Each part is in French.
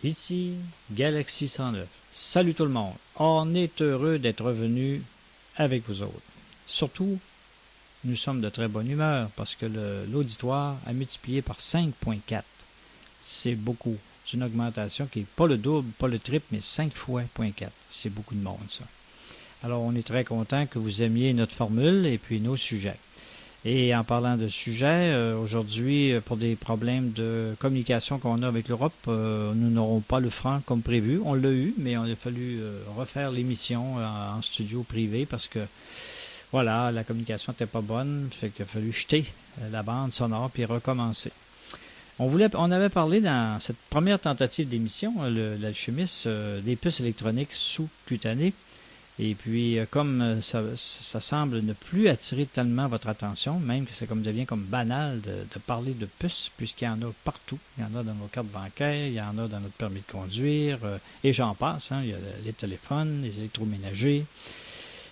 Ici Galaxy 109. Salut tout le monde. On est heureux d'être revenu avec vous autres. Surtout, nous sommes de très bonne humeur parce que l'auditoire a multiplié par 5,4. C'est beaucoup. C'est une augmentation qui n'est pas le double, pas le triple, mais 5 fois 0,4. C'est beaucoup de monde, ça. Alors, on est très content que vous aimiez notre formule et puis nos sujets. Et en parlant de sujets, aujourd'hui, pour des problèmes de communication qu'on a avec l'Europe, nous n'aurons pas le franc comme prévu. On l'a eu, mais on a fallu refaire l'émission en studio privé parce que, voilà, la communication n'était pas bonne. Fait qu'il a fallu jeter la bande sonore puis recommencer. On avait parlé dans cette première tentative d'émission, l'alchimiste, des puces électroniques sous-cutanées. Et puis, comme ça semble ne plus attirer tellement votre attention, même que devient comme banal de parler de puces, puisqu'il y en a partout. Il y en a dans nos cartes bancaires, il y en a dans notre permis de conduire, et j'en passe. Il y a les téléphones, les électroménagers.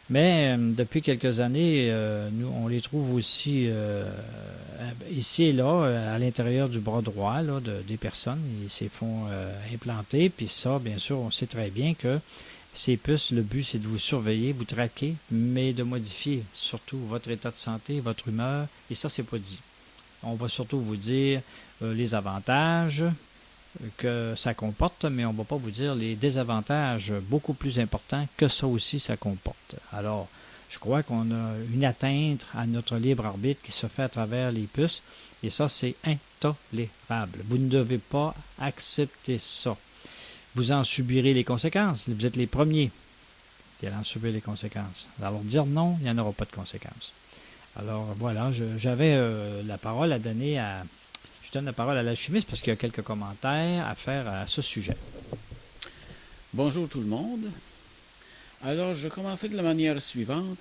Mais depuis quelques années, nous, on les trouve aussi ici et là, à l'intérieur du bras droit des personnes. Ils se font implanter. Puis ça, bien sûr, on sait très bien que ces puces, le but, c'est de vous surveiller, vous traquer, mais de modifier surtout votre état de santé, votre humeur, et ça, c'est pas dit. On va surtout vous dire les avantages que ça comporte, mais on ne va pas vous dire les désavantages beaucoup plus importants que ça aussi, ça comporte. Alors, je crois qu'on a une atteinte à notre libre arbitre qui se fait à travers les puces, et ça, c'est intolérable. Vous ne devez pas accepter ça. Vous en subirez les conséquences. Vous êtes les premiers qui allez en subir les conséquences. Alors, dire non, il n'y en aura pas de conséquences. Alors, voilà, j'avais la parole à donner à... Je donne la parole à l'alchimiste parce qu'il y a quelques commentaires à faire à ce sujet. Bonjour tout le monde. Alors, je commencerai de la manière suivante.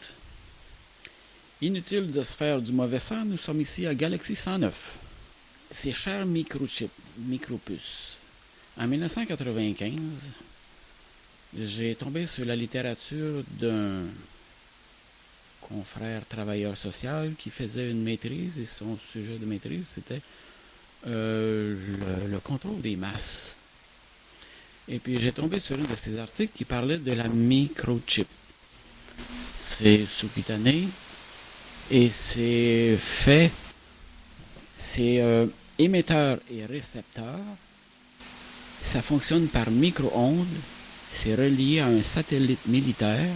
Inutile de se faire du mauvais sang, nous sommes ici à Galaxy 109. Ces chers microchips, micropuces. En 1995, j'ai tombé sur la littérature d'un confrère travailleur social qui faisait une maîtrise, et son sujet de maîtrise, c'était le contrôle des masses. Et puis j'ai tombé sur un de ces articles qui parlait de la microchip. C'est sous-cutané et c'est émetteur et récepteur. Ça fonctionne par micro-ondes. C'est relié à un satellite militaire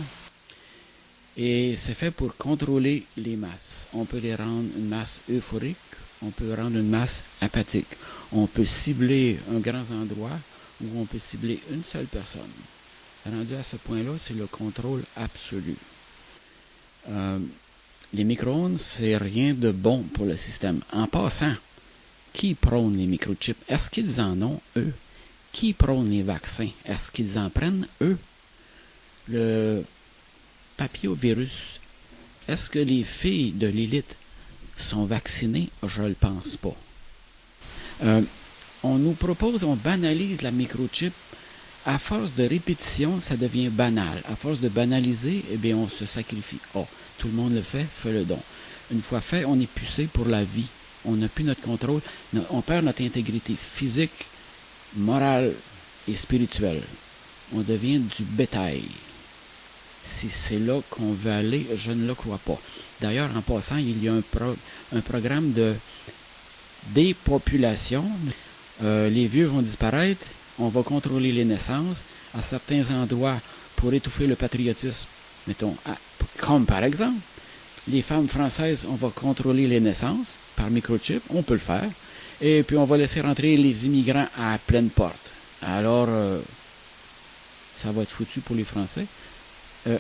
et c'est fait pour contrôler les masses. On peut les rendre une masse euphorique, on peut rendre une masse apathique. On peut cibler un grand endroit ou on peut cibler une seule personne. Rendu à ce point-là, c'est le contrôle absolu. Les micro-ondes, c'est rien de bon pour le système. En passant, qui prône les microchips? Est-ce qu'ils en ont, eux? Qui prône les vaccins? Est-ce qu'ils en prennent, eux? Le papillovirus, est-ce que les filles de l'élite sont vaccinées? Je ne le pense pas. On nous propose, on banalise la microchip. À force de répétition, ça devient banal. À force de banaliser, eh bien, on se sacrifie. Oh, tout le monde le fait, fais-le donc. Une fois fait, on est pucé pour la vie. On n'a plus notre contrôle. On perd notre intégrité physique, morale et spirituelle. On devient du bétail. Si c'est là qu'on veut aller, je ne le crois pas. D'ailleurs, en passant, il y a un programme de dépopulation. Les vieux vont disparaître. On va contrôler les naissances à certains endroits pour étouffer le patriotisme. Mettons, comme par exemple, les femmes françaises, on va contrôler les naissances par microchip. On peut le faire. Et puis, on va laisser rentrer les immigrants à pleine porte. Alors, ça va être foutu pour les Français.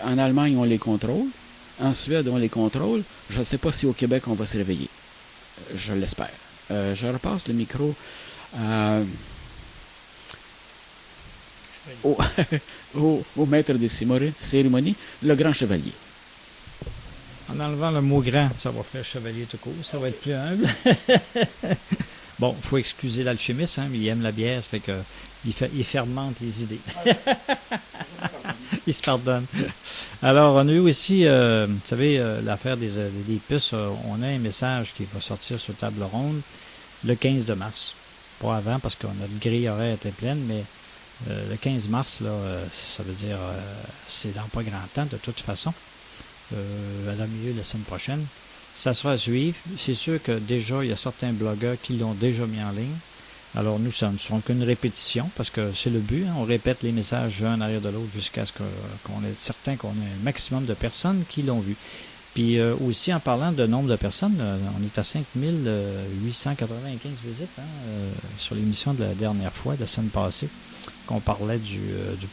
En Allemagne, on les contrôle. En Suède, on les contrôle. Je ne sais pas si au Québec, on va se réveiller. Je l'espère. Je repasse le micro au maître des cérémonies, le grand chevalier. En enlevant le mot grand, ça va faire chevalier tout court. Ça va être plus humble. Bon, il faut excuser l'alchimiste, mais il aime la bière, ça fait que il fermente les idées. Il se pardonne. Alors, on a eu aussi, vous savez, l'affaire des puces. On a un message qui va sortir sur table ronde le 15 de mars. Pas avant, parce que notre grille horaire était pleine, mais Le 15 mars, là, ça veut dire c'est dans pas grand temps de toute façon. À la milieu de la semaine prochaine. Ça sera à suivre. C'est sûr que déjà, il y a certains blogueurs qui l'ont déjà mis en ligne. Alors nous, ça ne sera qu'une répétition parce que c'est le but. Hein. On répète les messages un arrière de l'autre jusqu'à ce qu'on ait certain qu'on ait un maximum de personnes qui l'ont vu. Puis aussi, en parlant de nombre de personnes, on est à 5895 visites sur l'émission de la dernière fois, de la semaine passée, qu'on parlait du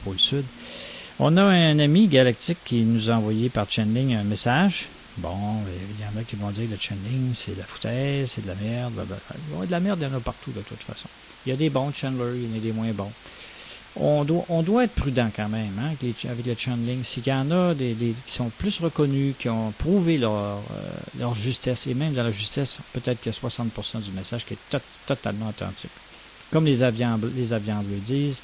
pôle Sud. On a un ami galactique qui nous a envoyé par Channeling un message. Bon, il y en a qui vont dire que le Channeling, c'est de la foutaise, c'est de la merde. Blablabla. Bon, de la merde, il y en a partout de toute façon. Il y a des bons channelers, il y en a des moins bons. On doit être prudent quand même avec le Channeling. C'est qu'il y en a qui sont plus reconnus, qui ont prouvé leur justesse. Et même dans la justesse, peut-être qu'il y a 60% du message qui est totalement authentique. Comme les avions bleus disent,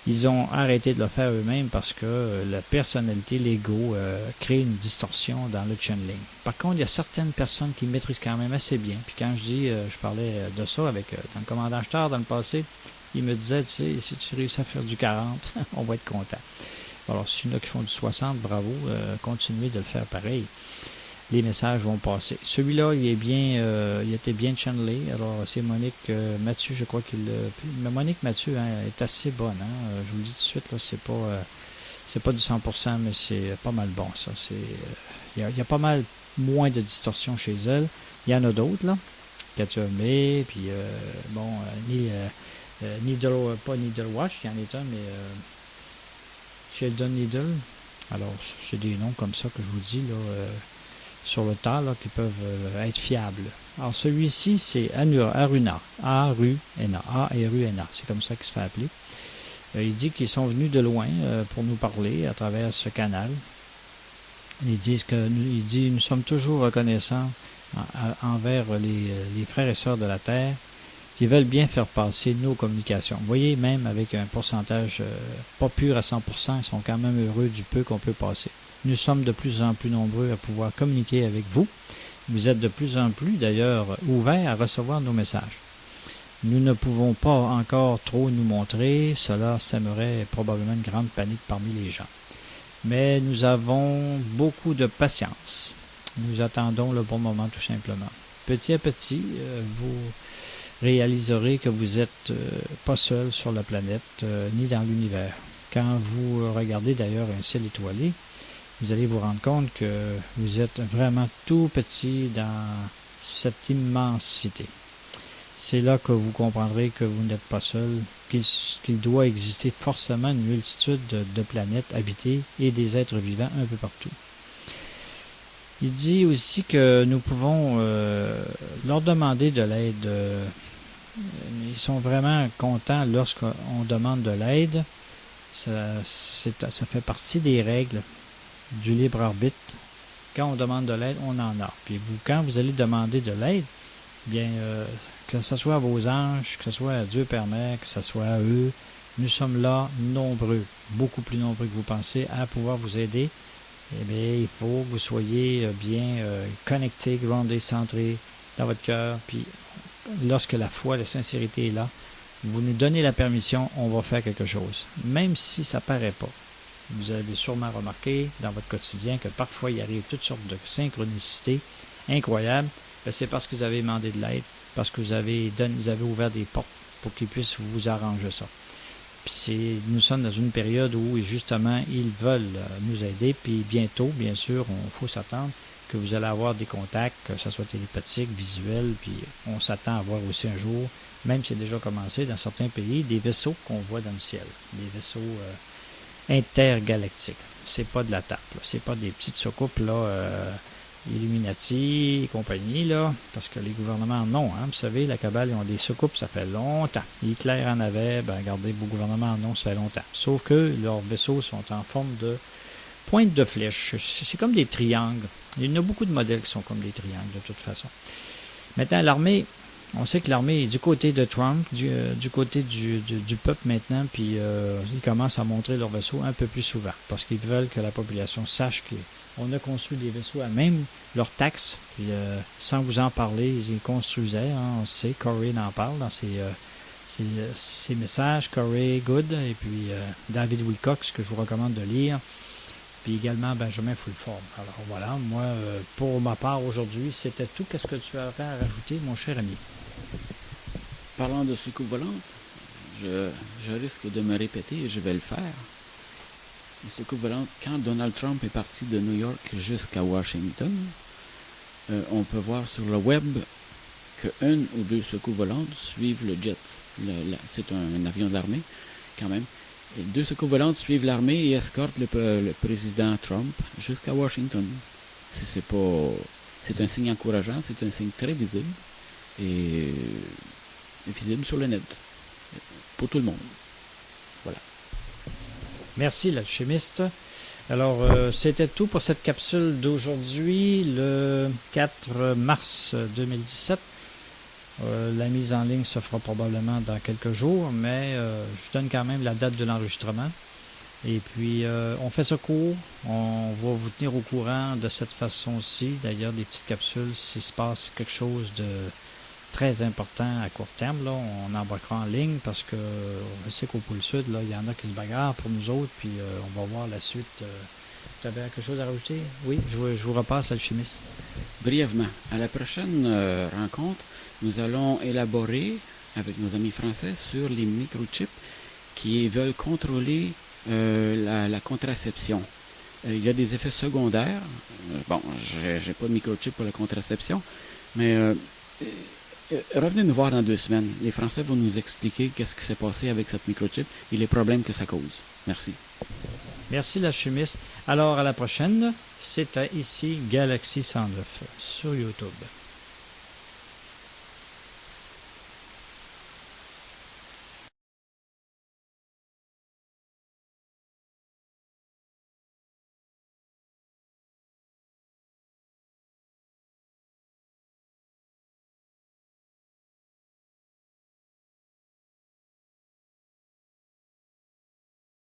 ils ont arrêté de le faire eux-mêmes parce que la personnalité, l'ego, crée une distorsion dans le channeling. Par contre, il y a certaines personnes qui maîtrisent quand même assez bien. Puis quand je parlais de ça avec dans le commandant Star dans le passé, il me disait, tu sais, si tu réussis à faire du 40, on va être content. Alors, s'il y en a qui font du 60, bravo, continuez de le faire pareil. Les messages vont passer. Celui-là, il était bien channelé. Alors, c'est Monique Mathieu, je crois mais Monique Mathieu est assez bonne. Je vous le dis tout de suite, là, c'est pas du 100%, mais c'est pas mal bon, ça. Il y a pas mal moins de distorsion chez elle. Il y en a d'autres, là. Katia May, puis pas Needle Watch, il y en a un, mais Sheldon Needle. Alors, j'ai des noms comme ça que je vous dis, là. Sur le tas, là, qui peuvent être fiables. Alors, celui-ci, c'est Aruna. A-R-U-N-A. C'est comme ça qu'il se fait appeler. Il dit qu'ils sont venus de loin pour nous parler à travers ce canal. Il dit nous sommes toujours reconnaissants envers les frères et sœurs de la Terre qui veulent bien faire passer nos communications. Vous voyez, même avec un pourcentage pas pur à 100%, ils sont quand même heureux du peu qu'on peut passer. Nous sommes de plus en plus nombreux à pouvoir communiquer avec vous. Vous êtes de plus en plus, d'ailleurs, ouverts à recevoir nos messages. Nous ne pouvons pas encore trop nous montrer. Cela sèmerait probablement une grande panique parmi les gens. Mais nous avons beaucoup de patience. Nous attendons le bon moment, tout simplement. Petit à petit, vous réaliserez que vous n'êtes pas seul sur la planète, ni dans l'univers. Quand vous regardez d'ailleurs un ciel étoilé, vous allez vous rendre compte que vous êtes vraiment tout petit dans cette immensité. C'est là que vous comprendrez que vous n'êtes pas seul, qu'il doit exister forcément une multitude de planètes habitées et des êtres vivants un peu partout. Il dit aussi que nous pouvons leur demander de l'aide. Ils sont vraiment contents lorsqu'on demande de l'aide. Ça fait partie des règles du libre arbitre. Quand on demande de l'aide, on en a. Puis quand vous allez demander de l'aide, bien, que ce soit à vos anges, que ce soit à Dieu Père Mère, que ce soit à eux, nous sommes là nombreux, beaucoup plus nombreux que vous pensez, à pouvoir vous aider. Eh bien, il faut que vous soyez bien connectés, groundés, centrés dans votre cœur. Puis lorsque la foi, la sincérité est là, vous nous donnez la permission, on va faire quelque chose. Même si ça ne paraît pas. Vous avez sûrement remarqué dans votre quotidien que parfois il arrive toutes sortes de synchronicités incroyables. C'est parce que vous avez demandé de l'aide, parce que vous avez ouvert des portes pour qu'ils puissent vous arranger ça. Puis nous sommes dans une période où justement ils veulent nous aider, puis bientôt, bien sûr, il faut s'attendre que vous allez avoir des contacts, que ce soit télépathique, visuel, puis on s'attend à voir aussi un jour, même si c'est déjà commencé dans certains pays, des vaisseaux qu'on voit dans le ciel, des vaisseaux intergalactiques. C'est pas de la tape, là. C'est pas des petites soucoupes là, Illuminati et compagnie, là, parce que les gouvernements non, vous savez, la cabale, ils ont des soucoupes, ça fait longtemps. Hitler en avait, regardez, vos gouvernements non, ça fait longtemps. Sauf que leurs vaisseaux sont en forme de pointe de flèche. C'est comme des triangles. Il y en a beaucoup de modèles qui sont comme des triangles, de toute façon. Maintenant, l'armée, on sait que l'armée est du côté de Trump, du côté du peuple maintenant, puis ils commencent à montrer leurs vaisseaux un peu plus souvent, parce qu'ils veulent que la population sache qu'on a construit des vaisseaux à même leurs taxes, puis sans vous en parler, ils construisaient, on sait, Corey en parle dans ses messages, Corey Good et puis David Wilcox, que je vous recommande de lire, puis également Benjamin Fulford. Alors voilà, moi, pour ma part aujourd'hui, c'était tout. Qu'est-ce que tu aurais à rajouter, mon cher ami? Parlant de soucoupe volante, je risque de me répéter et je vais le faire. Les soucoupes volantes, quand Donald Trump est parti de New York jusqu'à Washington, on peut voir sur le web qu'une ou deux soucoupes volantes suivent le jet. C'est un avion de l'armée, quand même. Et deux soucoupes volantes suivent l'armée et escortent le président Trump jusqu'à Washington. C'est un signe encourageant, c'est un signe très visible et visible sur le net pour tout le monde. Voilà. Merci, l'alchimiste. Alors, c'était tout pour cette capsule d'aujourd'hui, le 4 mars 2017. La mise en ligne se fera probablement dans quelques jours, mais je donne quand même la date de l'enregistrement. Et puis, on fait ce cours. On va vous tenir au courant de cette façon-ci. D'ailleurs, des petites capsules, s'il se passe quelque chose de très important à court terme, là, on embarquera en ligne parce que je sais qu'au pôle sud, là, il y en a qui se bagarrent pour nous autres, puis on va voir la suite. Tu avais quelque chose à rajouter? Oui, je vous repasse, l'alchimiste. Brièvement, à la prochaine rencontre, nous allons élaborer avec nos amis français sur les microchips qui veulent contrôler la contraception. Il y a des effets secondaires. Bon, j'ai pas de microchip pour la contraception, mais revenez nous voir dans 2 semaines. Les Français vont nous expliquer qu'est-ce qui s'est passé avec cette microchip et les problèmes que ça cause. Merci. Merci, l'alchimiste. Alors, à la prochaine. C'était ici Galaxy 109 sur YouTube.